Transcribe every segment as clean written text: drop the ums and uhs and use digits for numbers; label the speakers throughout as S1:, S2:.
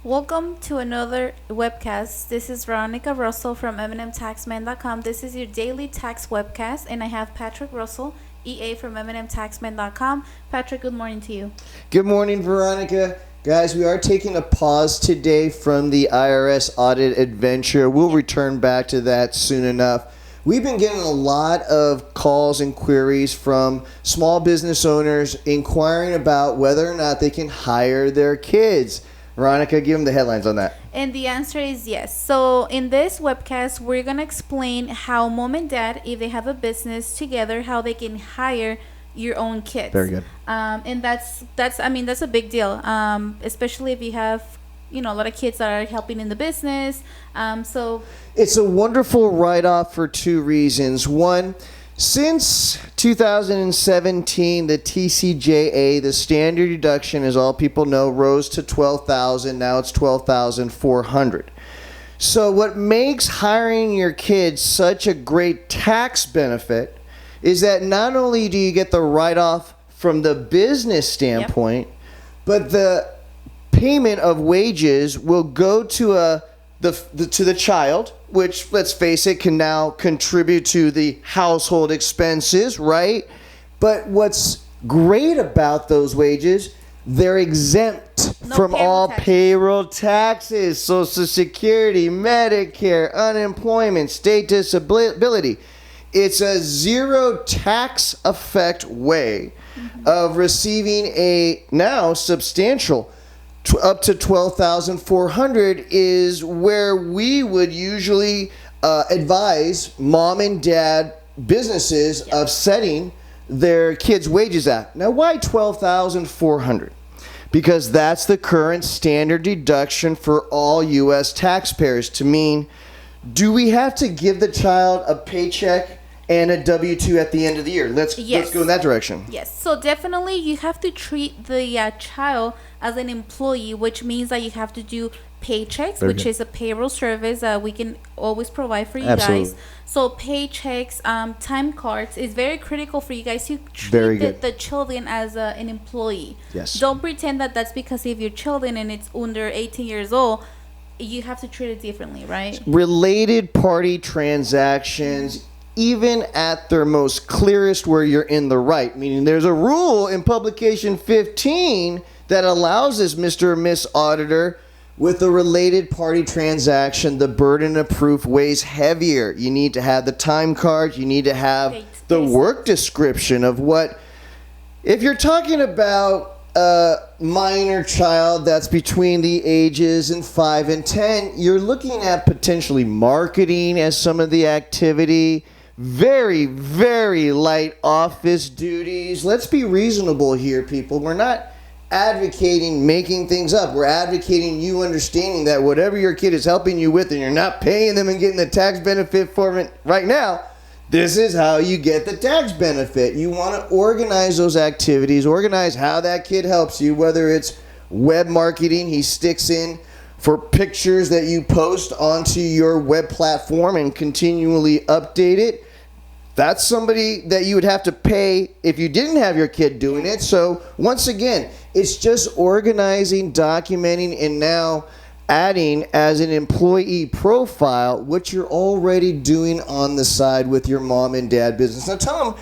S1: Welcome to another webcast. This is Veronica Russell from MMTAXMAN.com. This is your daily tax webcast, and I have Patrick Russell, EA from MMTAXMAN.com. Patrick, good morning to you.
S2: Good morning, Veronica. Guys, we are taking a pause today from the IRS audit adventure. We'll return back to that soon enough. We've been getting a lot of calls and queries from small business owners inquiring about whether or not they can hire their kids. Veronica, give them the headlines on that.
S1: And the answer is yes. So in this webcast, we're going to explain how mom and dad, if they have a business together, how they can hire your own kids.
S2: Very good.
S1: And that's a big deal, especially if you have, a lot of kids that are helping in the business. So
S2: it's a wonderful write-off for two reasons. One, since 2017, the TCJA, the standard deduction, as all people know, rose to $12,000. Now it's $12,400. So what makes hiring your kids such a great tax benefit is that not only do you get the write-off from the business standpoint, but the payment of wages will go to the child, which, let's face it, can now contribute to the household expenses, right? But what's great about those wages, they're exempt from all payroll taxes, Social Security, Medicare, unemployment, state disability. It's a zero tax effect way of receiving a now substantial up to $12,400 is where we would usually advise mom and dad businesses of setting their kids' wages at. Now, why $12,400? Because that's the current standard deduction for all U.S. taxpayers. To mean, do we have to give the child a paycheck and a W-2 at the end of the year? Let's go in that direction.
S1: Yes. So definitely you have to treat the child as an employee, which means that you have to do paychecks, which is a payroll service we can always provide for you guys. So paychecks, time cards is very critical for you guys to treat the children as an employee.
S2: Yes.
S1: Don't pretend that that's because if your children and it's under 18 years old, you have to treat it differently, right?
S2: Related party transactions, even at their most clearest where you're in the right, meaning there's a rule in publication 15 that allows this Mr. or Miss Auditor with a related party transaction, the burden of proof weighs heavier. You need to have the time card. You need to have the work description of what, if you're talking about a minor child that's between the ages of 5 and 10, you're looking at potentially marketing as some of the activity. Very, very light office duties. Let's be reasonable here, people. We're not advocating making things up. We're advocating you understanding that whatever your kid is helping you with and you're not paying them and getting the tax benefit for it right now, this is how you get the tax benefit. You want to organize those activities, organize how that kid helps you, whether it's web marketing, he sticks in for pictures that you post onto your web platform and continually update it. That's somebody that you would have to pay if you didn't have your kid doing it. So once again, it's just organizing, documenting, and now adding as an employee profile what you're already doing on the side with your mom and dad business. Now tell them,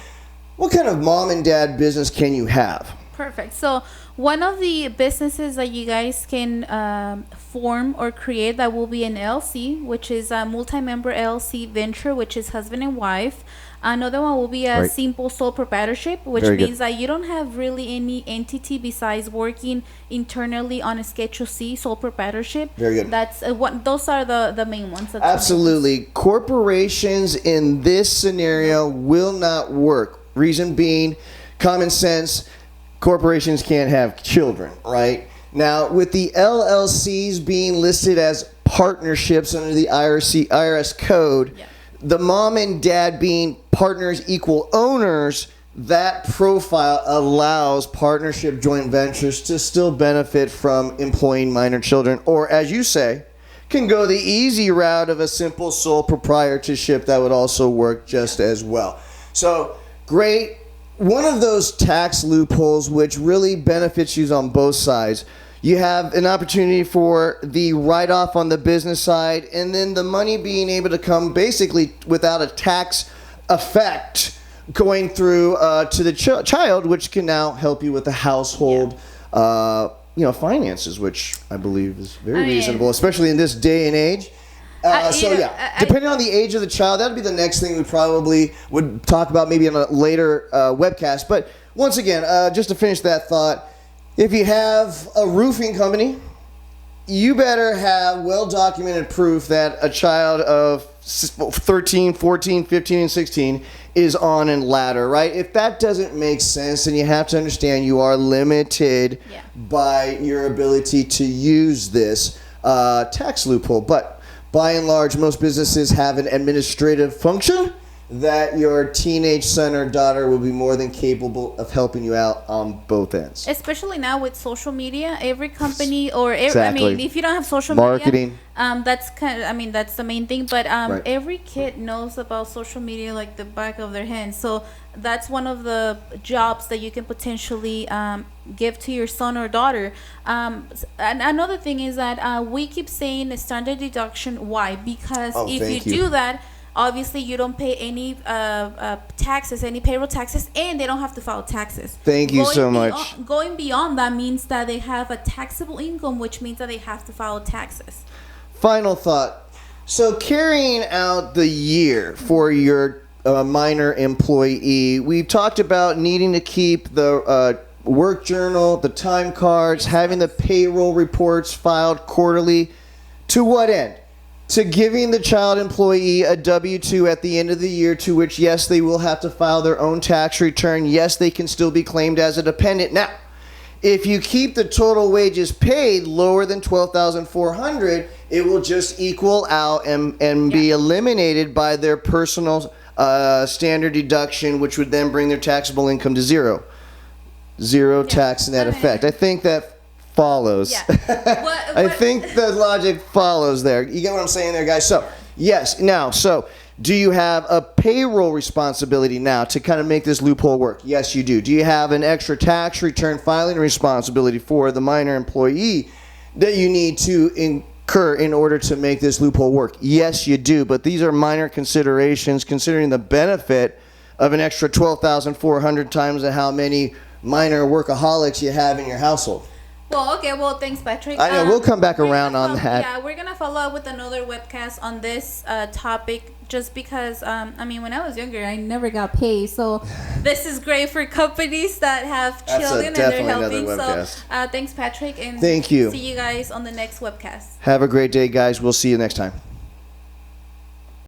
S2: what kind of mom and dad business can you have?
S1: Perfect. So one of the businesses that you guys can form or create that will be an LLC, which is a multi-member LLC venture, which is husband and wife. Another one will be a simple sole proprietorship, which means that you don't have really any entity besides working internally on a Schedule C sole proprietorship.
S2: Very good.
S1: That's those are the main ones.
S2: Absolutely. Corporations in this scenario will not work. Reason being, common sense, corporations can't have children, right? Now, with the LLCs being listed as partnerships under the IRS code, the mom and dad being partners equal owners, that profile allows partnership joint ventures to still benefit from employing minor children, or as you say, can go the easy route of a simple sole proprietorship that would also work just as well. So great. One of those tax loopholes which really benefits you on both sides, You have an opportunity for the write-off on the business side, and then the money being able to come basically without a tax effect going through to the child, which can now help you with the household finances, which I believe is very reasonable, especially in this day and age. Depending on the age of the child, that would be the next thing we probably would talk about maybe in a later webcast. But once again, just to finish that thought, if you have a roofing company, you better have well-documented proof that a child of 13, 14, 15, and 16 is on a ladder, right? If that doesn't make sense, then you have to understand you are limited by your ability to use this tax loophole. But by and large, most businesses have an administrative function that your teenage son or daughter will be more than capable of helping you out on both ends.
S1: Especially now with social media, every company or
S2: Exactly.
S1: if you don't have social
S2: Marketing.
S1: media, that's that's the main thing. But
S2: Right.
S1: every kid knows about social media like the back of their hand. So that's one of the jobs that you can potentially give to your son or daughter. And another thing is that we keep saying the standard deduction. Why? Because if you do that, obviously you don't pay any taxes, any payroll taxes, and they don't have to file taxes.
S2: Thank you so much.
S1: Going beyond that means that they have a taxable income, which means that they have to file taxes.
S2: Final thought. So carrying out the year for your minor employee, we've talked about needing to keep the work journal, the time cards, having the payroll reports filed quarterly. To what end? To giving the child employee a W-2 at the end of the year, to which, yes, they will have to file their own tax return. Yes, they can still be claimed as a dependent. Now, if you keep the total wages paid lower than $12,400, it will just equal out and be eliminated by their personal standard deduction, which would then bring their taxable income to zero. Zero tax net effect. I think that follows. I think the logic follows there. You get what I'm saying there, guys? So, yes. Now, do you have a payroll responsibility now to kind of make this loophole work? Yes, you do. Do you have an extra tax return filing responsibility for the minor employee that you need to incur in order to make this loophole work? Yes, you do. But these are minor considerations considering the benefit of an extra 12,400 times how many minor workaholics you have in your household.
S1: Well, okay. Well, thanks, Patrick.
S2: I know. We'll come back around on that.
S1: Yeah, we're going to follow up with another webcast on this topic just because, when I was younger, I never got paid. So this is great for companies that have children and they're helping. So thanks, Patrick. And
S2: thank you.
S1: See you guys on the next webcast.
S2: Have a great day, guys. We'll see you next time.